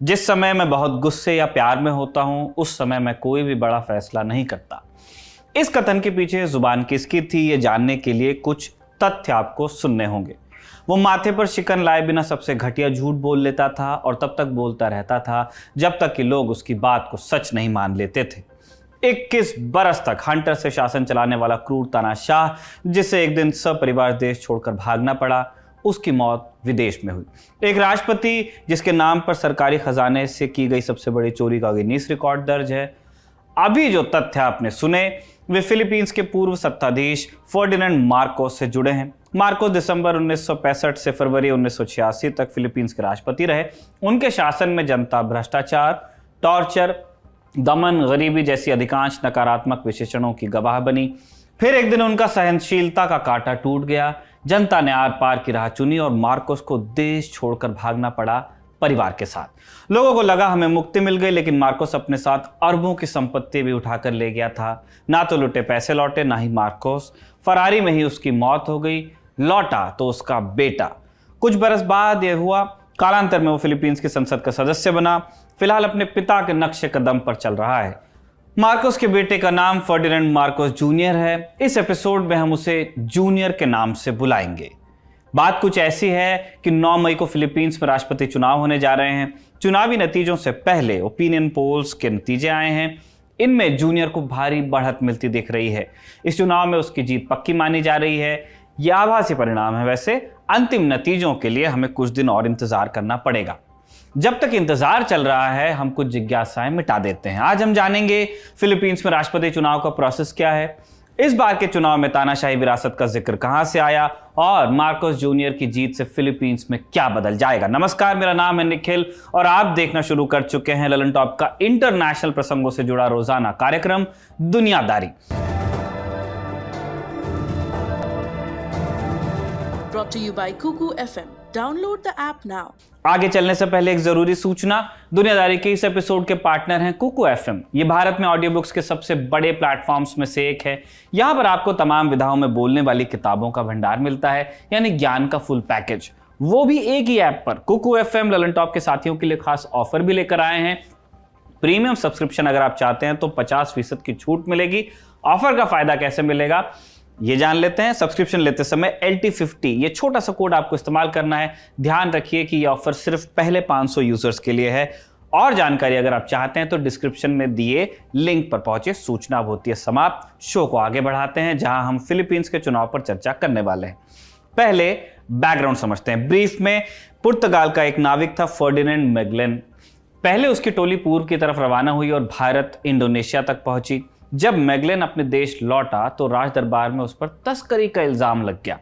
जिस समय मैं बहुत गुस्से या प्यार में होता हूं, उस समय मैं कोई भी बड़ा फैसला नहीं करता। इस कथन के पीछे जुबान किसकी थी, ये जानने के लिए कुछ तथ्य आपको सुनने होंगे। वो माथे पर शिकन लाए बिना सबसे घटिया झूठ बोल लेता था और तब तक बोलता रहता था जब तक कि लोग उसकी बात को सच नहीं मान लेते थे। 21 बरस तक हंटर से शासन चलाने वाला क्रूर तानाशाह, जिसे एक दिन सपरिवार देश छोड़कर भागना पड़ा, उसकी मौत विदेश में हुई। एक राष्ट्रपति जिसके नाम पर सरकारी खजाने से की गई सबसे बड़ी चोरी का गिनीज रिकॉर्ड दर्ज है। अभी जो तथ्य आपने सुने वे फिलीपींस के पूर्व सत्ताधीश फर्डिनेंड मार्कोस से जुड़े हैं। मार्कोस दिसंबर 1965 से फरवरी 1986 तक फिलीपींस के राष्ट्रपति रहे। उनके शासन में जनता भ्रष्टाचार, टॉर्चर, दमन, गरीबी जैसी अधिकांश नकारात्मक विशेषणों की गवाह बनी। फिर एक दिन उनका सहनशीलता का कांटा टूट गया। जनता ने आर पार की राह चुनी और मार्कोस को देश छोड़कर भागना पड़ा परिवार के साथ। लोगों को लगा हमें मुक्ति मिल गई, लेकिन मार्कोस अपने साथ अरबों की संपत्ति भी उठाकर ले गया था। ना तो लुटे पैसे लौटे, ना ही मार्कोस। फरारी में ही उसकी मौत हो गई। लौटा तो उसका बेटा। कुछ बरस बाद यह हुआ। कालांतर में वो फिलीपींस की संसद का सदस्य बना। फिलहाल अपने पिता के नक्शे कदम पर चल रहा है। मार्कोस के बेटे का नाम फर्डिनेंड मार्कोस जूनियर है। इस एपिसोड में हम उसे जूनियर के नाम से बुलाएंगे। बात कुछ ऐसी है कि 9 मई को फिलीपींस में राष्ट्रपति चुनाव होने जा रहे हैं। चुनावी नतीजों से पहले ओपिनियन पोल्स के नतीजे आए हैं। इनमें जूनियर को भारी बढ़त मिलती दिख रही है। इस चुनाव में उसकी जीत पक्की मानी जा रही है। यह आभासी परिणाम है। वैसे अंतिम नतीजों के लिए हमें कुछ दिन और इंतजार करना पड़ेगा। जब तक इंतजार चल रहा है, हम कुछ जिज्ञासाएं मिटा देते हैं। आज हम जानेंगे फिलीपींस में राष्ट्रपति चुनाव का प्रोसेस क्या है, इस बार के चुनाव में तानाशाही विरासत का जिक्र कहां से आया और मार्कोस जूनियर की जीत से फिलीपींस में क्या बदल जाएगा। नमस्कार, मेरा नाम है निखिल और आप देखना शुरू कर चुके हैं ललन टॉप का इंटरनेशनल प्रसंगों से जुड़ा रोजाना कार्यक्रम दुनियादारी। Brought to you by Kuku FM. Download the app now. आगे चलने से पहले एक जरूरी सूचना। दुनियादारी के इस एपिसोड के पार्टनर हैं कुकू एफएम। ये भारत में ऑडियो बुक्स के सबसे बड़े प्लेटफॉर्म्स में से एक है। यहाँ पर आपको तमाम विधाओं में बोलने वाली किताबों का भंडार मिलता है, यानी ज्ञान का फुल पैकेज, वो भी एक ही ऐप पर। कुकू एफएम ललन टॉप के साथियों के लिए खास ऑफर भी लेकर आए हैं। प्रीमियम सब्सक्रिप्शन अगर आप चाहते हैं तो 50% की छूट मिलेगी। ऑफर का फायदा कैसे मिलेगा ये जान लेते हैं। सब्सक्रिप्शन लेते समय LT50 ये छोटा सा कोड आपको इस्तेमाल करना है। ध्यान रखिए कि ये ऑफर सिर्फ पहले 500 यूजर्स के लिए है। और जानकारी अगर आप चाहते हैं तो डिस्क्रिप्शन में दिए लिंक पर पहुंचे। सूचना होती है समाप्त। शो को आगे बढ़ाते हैं, जहां हम फिलीपींस के चुनाव पर चर्चा करने वाले हैं। पहले बैकग्राउंड समझते हैं। ब्रीफ में, पुर्तगाल का एक नाविक था फर्डिनेंड मैगेलन। पहले उसकी टोली पूर्व की तरफ रवाना हुई और भारत, इंडोनेशिया तक पहुंची। जब मैगेलन अपने देश लौटा तो राज दरबार में उस पर तस्करी का इल्जाम लग गया।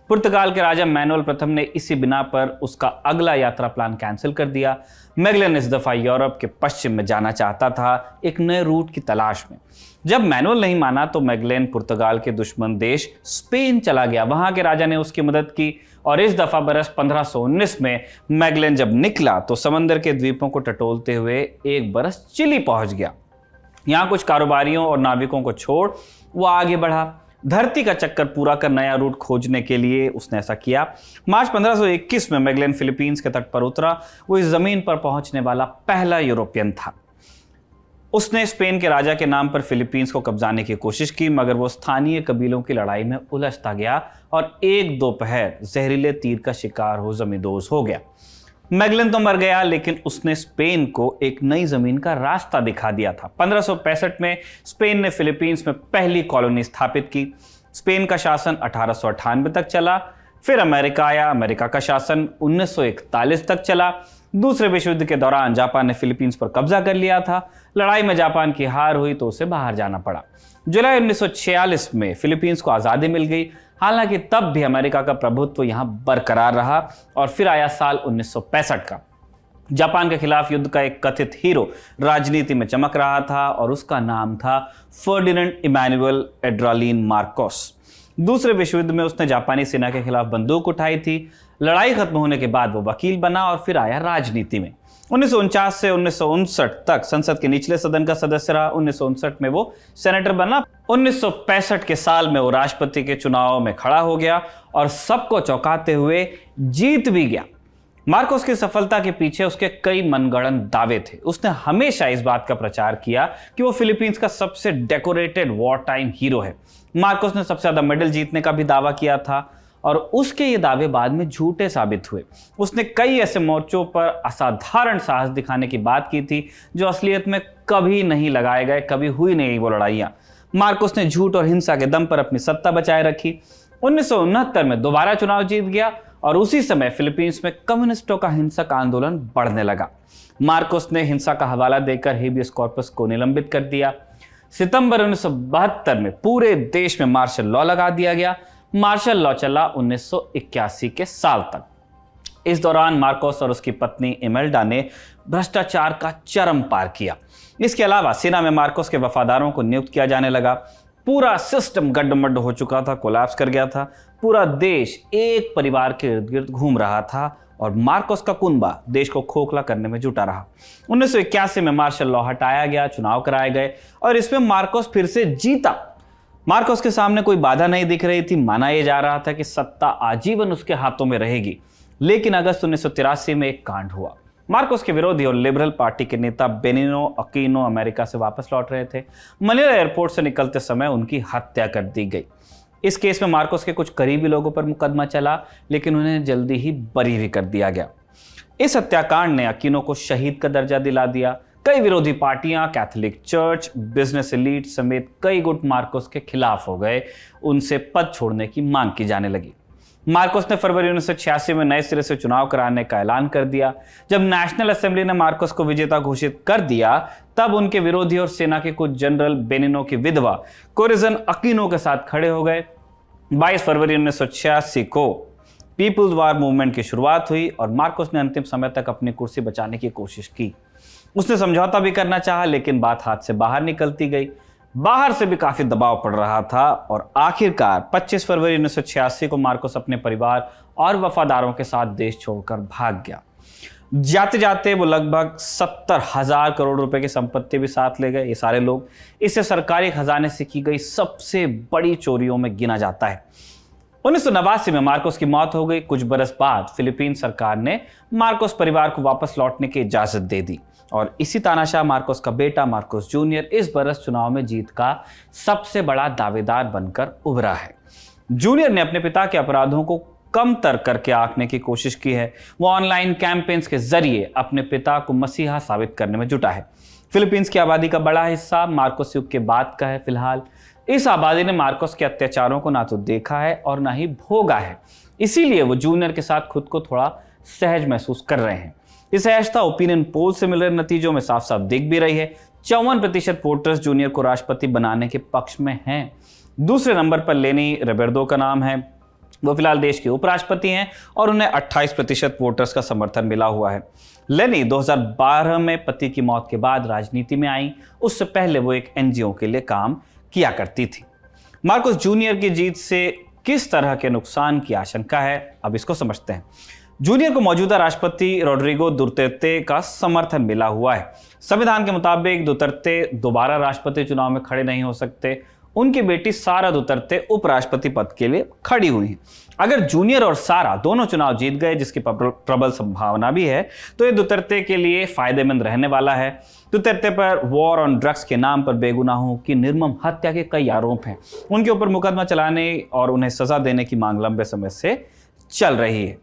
पुर्तगाल के राजा मैनुअल प्रथम ने इसी बिना पर उसका अगला यात्रा प्लान कैंसिल कर दिया। मैगेलन इस दफा यूरोप के पश्चिम में जाना चाहता था, एक नए रूट की तलाश में। जब मैनुअल नहीं माना तो मैगेलन पुर्तगाल के दुश्मन देश स्पेन चला गया। वहां के राजा ने उसकी मदद की और इस दफा बरस 1519 में मैगेलन जब निकला तो समंदर के द्वीपों को टटोलते हुए एक बरस चिली पहुंच गया। यहाँ कुछ कारोबारियों और नाविकों को छोड़ वो आगे बढ़ा। धरती का चक्कर पूरा कर नया रूट खोजने के लिए उसने ऐसा किया। मार्च 1521 में मैगेलन फिलीपींस के तट पर उतरा। वो इस जमीन पर पहुंचने वाला पहला यूरोपियन था। उसने स्पेन के राजा के नाम पर फिलीपींस को कब्जाने की कोशिश की, मगर वो स्थानीय कबीलों की लड़ाई में उलझता गया और एक दोपहर जहरीले तीर का शिकार हो जमींदोज हो गया। मैगेलन तो मर गया, लेकिन उसने स्पेन को एक नई जमीन का रास्ता दिखा दिया था। 1565 में स्पेन ने फिलीपींस में पहली कॉलोनी स्थापित की। स्पेन का शासन 1898 तक चला। फिर अमेरिका आया। अमेरिका का शासन 1941 तक चला। दूसरे विश्व युद्ध के दौरान जापान ने फिलीपींस पर कब्जा कर लिया था। लड़ाई में जापान की हार हुई तो उसे बाहर जाना पड़ा। जुलाई 1946 में फिलीपींस को आज़ादी मिल गई। हालांकि तब भी अमेरिका का प्रभुत्व यहां बरकरार रहा। और फिर आया साल 1965 का। जापान के खिलाफ युद्ध का एक कथित हीरो राजनीति में चमक रहा था और उसका नाम था फर्डिनेंड इमैनुअल एड्रालिन मार्कोस। दूसरे विश्व युद्ध में उसने जापानी सेना के खिलाफ बंदूक उठाई थी। लड़ाई खत्म होने के बाद वो वकील बना और फिर आया राजनीति में। 1949 से 1959 तक संसद के निचले सदन का सदस्य रहा। 1959 में वो सेनेटर बना। 1965 के साल में वो राष्ट्रपति के चुनाव में खड़ा हो गया और सबको चौंकाते हुए जीत भी गया। मार्कोस की सफलता के पीछे उसके कई मनगढ़ंत दावे थे। उसने हमेशा इस बात का प्रचार किया कि वो फिलीपींस का सबसे डेकोरेटेड वॉर टाइम हीरो है। मार्कोस ने सबसे ज्यादा मेडल जीतने का भी दावा किया था और उसके ये दावे बाद में झूठे साबित हुए। उसने कई ऐसे मोर्चों पर असाधारण साहस दिखाने की बात की थी जो असलियत में कभी नहीं लगाए गए, कभी हुई नहीं वो लड़ाइयां। मार्कोस ने झूठ और हिंसा के दम पर अपनी सत्ता बचाए रखी। 1969 में दोबारा चुनाव जीत गया और उसी समय फिलीपींस में कम्युनिस्टों का हिंसक आंदोलन बढ़ने लगा। मार्कोस ने हिंसा का हवाला देकर हेबियस कॉर्पस को निलंबित कर दिया। सितंबर 1972 में पूरे देश में मार्शल लॉ लगा दिया गया। मार्शल लॉ चला 1981 के साल तक। इस दौरान मार्कोस और उसकी पत्नी इमेल्डा ने भ्रष्टाचार का चरम पार किया। इसके अलावा सेना में मार्कोस के वफादारों को नियुक्त किया जाने लगा। पूरा सिस्टम गड्ढमड्ढ हो चुका था, कोलैप्स कर गया था। पूरा देश एक परिवार के इर्द गिर्द घूम रहा था और मार्कोस का कुनबा देश को खोखला करने में जुटा रहा। 1981 में मार्शल लॉ हटाया गया, चुनाव कराए गए और इसमें मार्कोस फिर से जीता। मार्कोस के सामने कोई बाधा नहीं दिख रही थी। माना यह जा रहा था कि सत्ता आजीवन उसके हाथों में रहेगी। लेकिन अगस्त 1983 में एक कांड हुआ। मार्कोस के विरोधी और लिबरल पार्टी के नेता बेनिनो अकीनो अमेरिका से वापस लौट रहे थे। मनीला एयरपोर्ट से निकलते समय उनकी हत्या कर दी गई। इस केस में मार्कोस के कुछ करीबी लोगों पर मुकदमा चला, लेकिन उन्हें जल्दी ही बरी भी कर दिया गया। इस हत्याकांड ने अकीनो को शहीद का दर्जा दिला दिया। कई विरोधी पार्टियां, कैथोलिक चर्च, बिजनेस एलीट समेत कई गुट मार्कोस के खिलाफ हो गए। उनसे पद छोड़ने की मांग की जाने लगी। मार्कोस ने फरवरी 1986 में नए सिरे से चुनाव कराने का ऐलान कर दिया। जब नेशनल असेंबली ने मार्कोस को विजेता घोषित कर दिया, तब उनके विरोधी और सेना के कुछ जनरल बेनिनो की विधवा कोरिजन अकीनो के साथ खड़े हो गए। 22 फरवरी 1986 को पीपुल्स वार मूवमेंट की शुरुआत हुई और मार्कोस ने अंतिम समय तक अपनी कुर्सी बचाने की कोशिश की। उसने समझौता भी करना चाहा, लेकिन बात हाथ से बाहर निकलती गई। बाहर से भी काफी दबाव पड़ रहा था और आखिरकार 25 फरवरी 1986 को मार्कोस अपने परिवार और वफादारों के साथ देश छोड़कर भाग गया। जाते जाते वो लगभग 70,000 करोड़ रुपए की संपत्ति भी साथ ले गए। ये सारे लोग, इसे सरकारी खजाने से की गई सबसे बड़ी चोरियों में गिना जाता है। 1989 में मार्कोस की मौत हो गई। कुछ बरस बाद फिलीपीन सरकार ने मार्कोस परिवार को वापस लौटने की इजाजत दे दी और इसी तानाशाह मार्कोस का बेटा मार्कोस जूनियर इस बरस चुनाव में जीत का सबसे बड़ा दावेदार बनकर उभरा है। जूनियर ने अपने पिता के अपराधों को कमतर करके आंकने की कोशिश की है। वो ऑनलाइन कैंपेन्स के जरिए अपने पिता को मसीहा साबित करने में जुटा है। फिलीपींस की आबादी का बड़ा हिस्सा मार्कोस युग के बाद का है। फिलहाल इस आबादी ने मार्कोस के अत्याचारों को ना तो देखा है और ना ही भोगा है। इसीलिए वो जूनियर के साथ खुद को थोड़ा सहज महसूस कर रहे हैं। इस सहजता ओपिनियन पोल से मिल रहे नतीजों में साफ साफ दिख भी रही है। 54% वोटर्स जूनियर को राष्ट्रपति बनाने के पक्ष में हैं। दूसरे नंबर पर लेनी रेबेरडो का नाम है। वो फिलहाल देश के उपराष्ट्रपति हैं और उन्हें 28% वोटर्स का समर्थन मिला हुआ है। लेनी 2012 में पति की मौत के बाद राजनीति में आई। उससे पहले वो एक एनजीओ के लिए काम किया करती थी। मार्कोस जूनियर की जीत से किस तरह के नुकसान की आशंका है, अब इसको समझते हैं। जूनियर को मौजूदा राष्ट्रपति रोड्रिगो दुतर्ते का समर्थन मिला हुआ है। संविधान के मुताबिक दुतर्ते दोबारा राष्ट्रपति चुनाव में खड़े नहीं हो सकते। उनकी बेटी सारा दुतर्ते उपराष्ट्रपति पद के लिए खड़ी हुई हैं। अगर जूनियर और सारा दोनों चुनाव जीत गए, जिसकी प्रबल संभावना भी है, तो ये दुतर्ते के लिए फायदेमंद रहने वाला है। दुतर्ते पर वॉर ऑन ड्रग्स के नाम पर बेगुनाहों की निर्मम हत्या के कई आरोप हैं। उनके ऊपर मुकदमा चलाने और उन्हें सजा देने की मांग लंबे समय से चल रही है।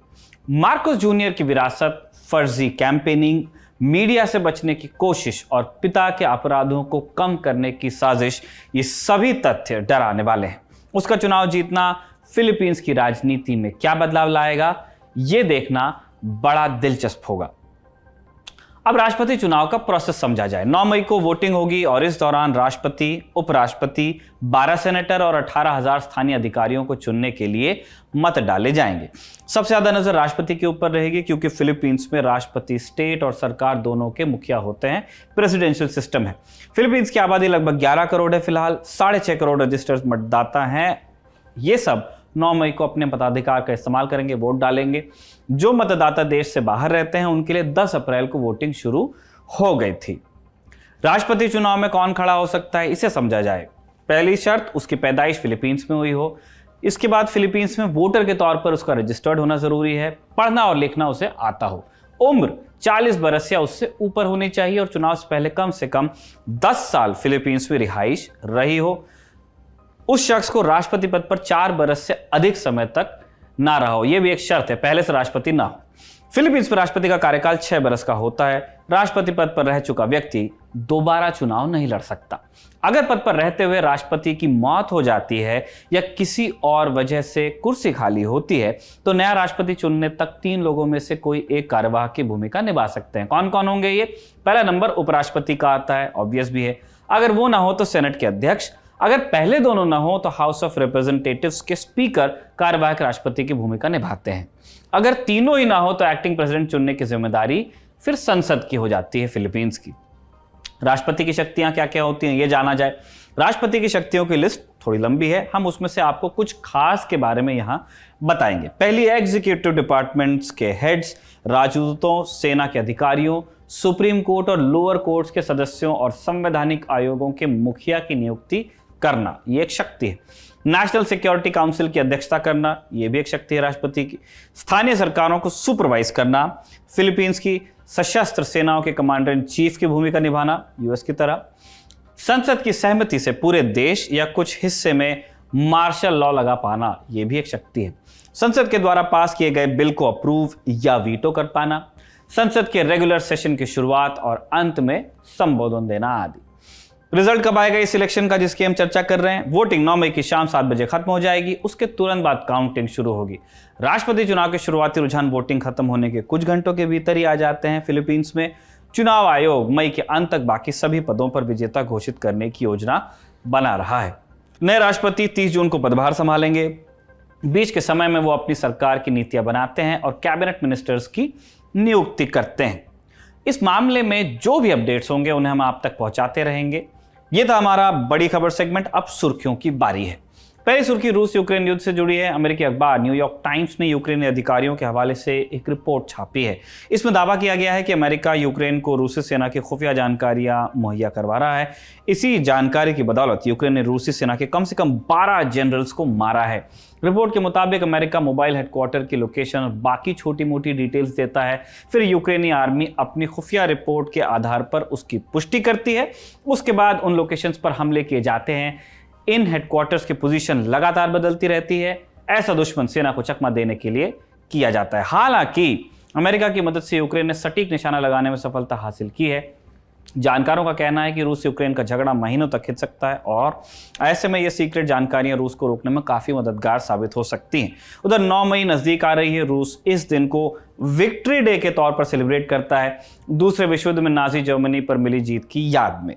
मार्कोस जूनियर की विरासत, फर्जी कैंपेनिंग, मीडिया से बचने की कोशिश और पिता के अपराधों को कम करने की साजिश, ये सभी तथ्य डराने वाले हैं। उसका चुनाव जीतना फिलीपींस की राजनीति में क्या बदलाव लाएगा, ये देखना बड़ा दिलचस्प होगा। अब राष्ट्रपति चुनाव का प्रोसेस समझा जाए। 9 मई को वोटिंग होगी और इस दौरान राष्ट्रपति, उपराष्ट्रपति, 12 सेनेटर और 18,000 स्थानीय अधिकारियों को चुनने के लिए मत डाले जाएंगे। सबसे ज्यादा नजर राष्ट्रपति के ऊपर रहेगी क्योंकि फिलीपींस में राष्ट्रपति स्टेट और सरकार दोनों के मुखिया होते हैं। प्रेसिडेंशियल सिस्टम है। फिलीपींस की आबादी लगभग 11 करोड़ है। फिलहाल 6.5 करोड़ रजिस्टर्ड मतदाता हैं। ये सब 9 मई को अपने मताधिकार का इस्तेमाल करेंगे, वोट डालेंगे। जो मतदाता देश से बाहर रहते हैं उनके लिए 10 अप्रैल को वोटिंग शुरू हो गई थी। राष्ट्रपति चुनाव में कौन खड़ा हो सकता है, इसे समझा जाए। पहली शर्त, उसकी पैदाइश फिलीपींस में हुई हो। इसके बाद फिलीपींस में वोटर के तौर पर उसका रजिस्टर्ड होना जरूरी है, पढ़ना और लिखना उसे आता हो, उम्र 40 बरस या उससे ऊपर होनी चाहिए और चुनाव से कम 10 साल फिलीपींस में रिहाइश रही हो। उस शख्स को राष्ट्रपति पद पर 4 बरस से अधिक समय तक ना रहा हो, यह भी एक शर्त है, पहले से राष्ट्रपति ना हो। फिलीपींस में राष्ट्रपति का कार्यकाल 6 बरस का होता है। राष्ट्रपति पद पर रह चुका व्यक्ति दोबारा चुनाव नहीं लड़ सकता। अगर पद पर रहते हुए राष्ट्रपति की मौत हो जाती है या किसी और वजह से कुर्सी खाली होती है तो नया राष्ट्रपति चुनने तक 3 लोगों में से कोई एक कार्यवाहक की भूमिका निभा सकते हैं। कौन कौन होंगे ये? पहला नंबर उपराष्ट्रपति का आता है, ऑब्वियस भी है। अगर वो ना हो तो सेनेट के अध्यक्ष, अगर पहले दोनों ना हो तो हाउस ऑफ रिप्रेजेंटेटिव्स के स्पीकर कार्यवाहक राष्ट्रपति की भूमिका निभाते हैं। अगर तीनों ही ना हो तो एक्टिंग प्रेसिडेंट चुनने की जिम्मेदारी फिर संसद की हो जाती है फिलीपींस की। राष्ट्रपति की शक्तियां क्या क्या होती हैं ये जाना जाए। राष्ट्रपति की शक्तियों की लिस्ट थोड़ी लंबी है, हम उसमें से आपको कुछ खास के बारे में यहां बताएंगे। पहली है एग्जीक्यूटिव डिपार्टमेंट्स के हेड्स, राजदूतों, सेना के अधिकारियों, सुप्रीम कोर्ट और लोअर कोर्ट्स के सदस्यों और संवैधानिक आयोगों के मुखिया की नियुक्ति करना, ये एक शक्ति है। नेशनल सिक्योरिटी काउंसिल की अध्यक्षता करना, यह भी एक शक्ति है राष्ट्रपति की। स्थानीय सरकारों को सुपरवाइज करना, फिलीपींस की सशस्त्र सेनाओं के कमांडर इन चीफ की भूमिका निभाना, यूएस की तरह। संसद की सहमति से पूरे देश या कुछ हिस्से में मार्शल लॉ लगा पाना, यह भी एक शक्ति है। संसद के द्वारा पास किए गए बिल को अप्रूव या वीटो कर पाना, संसद के रेगुलर सेशन की शुरुआत और अंत में संबोधन देना आदि। रिजल्ट कब आएगा इस इलेक्शन का जिसकी हम चर्चा कर रहे हैं? वोटिंग 9 मई की शाम 7 बजे खत्म हो जाएगी, उसके तुरंत बाद काउंटिंग शुरू होगी। राष्ट्रपति चुनाव के शुरुआती रुझान वोटिंग खत्म होने के कुछ घंटों के भीतर ही आ जाते हैं फिलीपींस में। चुनाव आयोग मई के अंत तक बाकी सभी पदों पर विजेता घोषित करने की योजना बना रहा है। नए राष्ट्रपति 30 जून को पदभार संभालेंगे। बीच के समय में वो अपनी सरकार की नीतियां बनाते हैं और कैबिनेट मिनिस्टर्स की नियुक्ति करते हैं। इस मामले में जो भी अपडेट्स होंगे उन्हें हम आप तक पहुंचाते रहेंगे। यह था हमारा बड़ी खबर सेगमेंट। अब सुर्खियों की बारी है। पहली सुर्खी रूस यूक्रेन युद्ध से जुड़ी है। अमेरिकी अखबार न्यूयॉर्क टाइम्स ने यूक्रेनी अधिकारियों के हवाले से एक रिपोर्ट छापी है। इसमें दावा किया गया है कि अमेरिका यूक्रेन को रूसी सेना की खुफिया जानकारियां मुहैया करवा रहा है। इसी जानकारी की बदौलत यूक्रेन ने रूसी सेना के कम से कम 12 जनरल्स को मारा है। रिपोर्ट के मुताबिक अमेरिका मोबाइल हेडक्वार्टर की लोकेशन और बाकी छोटी मोटी डिटेल्स देता है, फिर यूक्रेनी आर्मी अपनी खुफिया रिपोर्ट के आधार पर उसकी पुष्टि करती है। उसके बाद उन लोकेशंस पर हमले किए जाते हैं। इन हेडक्वार्टर्स की पोजीशन लगातार बदलती रहती है। ऐसा दुश्मन सेना को चकमा देने के लिए किया जाता है। हालांकि अमेरिका की मदद से यूक्रेन ने सटीक निशाना लगाने में सफलता हासिल की है। जानकारों का कहना है कि रूस यूक्रेन का झगड़ा महीनों तक खिंच सकता है और ऐसे में ये सीक्रेट जानकारियां रूस को रोकने में काफी मददगार साबित हो सकती हैं। उधर 9 मई नजदीक आ रही है। रूस इस दिन को विक्ट्री डे के तौर पर सेलिब्रेट करता है, दूसरे विश्व युद्ध में नाजी जर्मनी पर मिली जीत की याद में।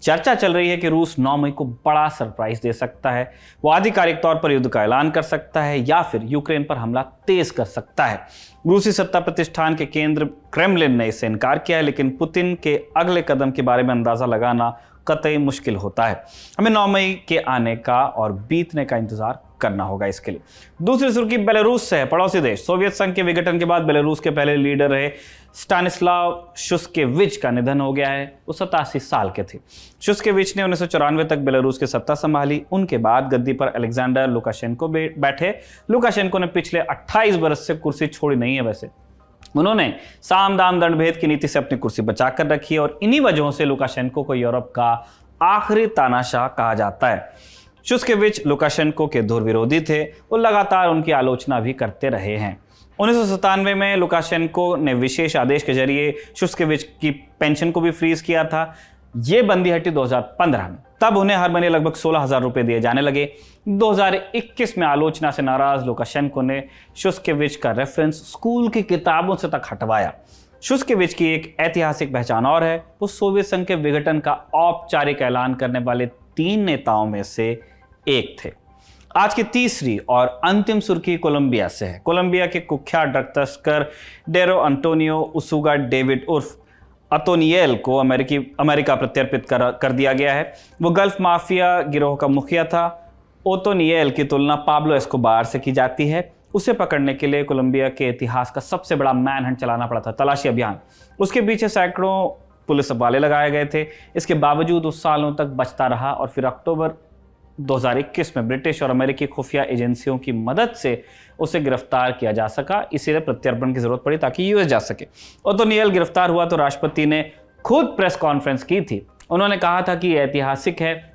चर्चा चल रही है कि रूस 9 मई को बड़ा सरप्राइज दे सकता है। वो आधिकारिक तौर पर युद्ध का ऐलान कर सकता है या फिर यूक्रेन पर हमला तेज कर सकता है। रूसी सत्ता प्रतिष्ठान के केंद्र क्रेमलिन ने इससे इनकार किया है, लेकिन पुतिन के अगले कदम के बारे में अंदाजा लगाना कतई मुश्किल होता है। हमें 9 मई के आने का और बीतने का इंतजार करना होगा इसके लिए। दूसरी सुर्खी बेलारूस से है। पड़ोसी देश सोवियत संघ के विघटन के बाद बेलारूस के पहले लीडर रहे स्टानिस्लाव शुस्केविच का निधन हो गया है। वो 87 साल के थे। शुस्केविच ने 1994 तक बेलारूस की सत्ता संभाली। उनके बाद गद्दी पर अलेक्जेंडर लुकाशेंको बैठे। लुकाशेंको ने पिछले 28 बरस से कुर्सी छोड़ी नहीं है। वैसे उन्होंने साम दाम दंड भेद की नीति से अपनी कुर्सी बचाकर रखी है और इन्हीं वजहों से लुकाशेंको को यूरोप का आखिरी तानाशाह कहा जाता है। शुस्केविच लुकाशेंको के धुर विरोधी थे। वो लगातार उनकी आलोचना भी करते रहे हैं। 1997 में लुकाशेंको ने विशेष आदेश के जरिए शुस्केविच की पेंशन को भी फ्रीज किया था। ये बंदी हटी 2015 में। तब उन्हें हर महीने लगभग 16,000 रुपए दिए जाने लगे। 2021 में आलोचना से नाराज लुकाशेंको ने शुस्केविच का रेफरेंस स्कूल की किताबों से तक हटवाया। शुस्केविच की एक ऐतिहासिक पहचान और है। वो सोवियत संघ के विघटन का औपचारिक ऐलान करने वाले 3 नेताओं में से एक थे। आज की तीसरी और अंतिम सुर्खी कोलंबिया से है। कोलंबिया के कुख्यात ड्रग तस्कर डेरो अंटोनियो उसुगा डेविड उर्फ अतोनियल को अमेरिका प्रत्यर्पित कर दिया गया है। वो गल्फ माफिया गिरोह का मुखिया था। ओतोनियल की तुलना पाब्लो एस्कोबार से की जाती है। उसे पकड़ने के लिए कोलंबिया के इतिहास का सबसे बड़ा मैनहंट चलाना पड़ा था, तलाशी अभियान। उसके पीछे सैकड़ों पुलिस वाले लगाए गए थे। इसके बावजूद उस सालों तक बचता रहा और फिर अक्टूबर 2021 में ब्रिटिश और अमेरिकी खुफिया एजेंसियों की मदद से उसे गिरफ्तार किया जा सका, इसीलिए प्रत्यर्पण की जरूरत पड़ी ताकि यूएस जा सके। ओतोनियल गिरफ्तार हुआ तो राष्ट्रपति ने खुद प्रेस कॉन्फ्रेंस की थी। उन्होंने कहा था कि यह ऐतिहासिक है,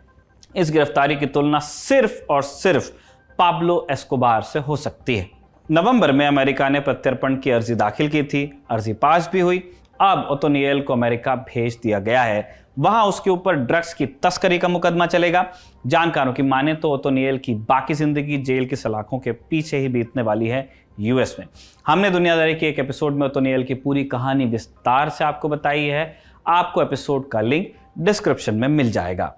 इस गिरफ्तारी की तुलना सिर्फ और सिर्फ पाब्लो एस्कोबार से हो सकती है। नवंबर में अमेरिका ने प्रत्यर्पण की अर्जी दाखिल की थी, अर्जी पास भी हुई। अब ओतोनियल को अमेरिका भेज दिया गया है, वहां उसके ऊपर ड्रग्स की तस्करी का मुकदमा चलेगा। जानकारों की माने तो ओतोनियल की बाकी जिंदगी जेल की सलाखों के पीछे ही बीतने वाली है यूएस में। हमने दुनियादारी के एक एपिसोड में ओतोनियल की पूरी कहानी विस्तार से आपको बताई है। आपको एपिसोड का लिंक डिस्क्रिप्शन में मिल जाएगा।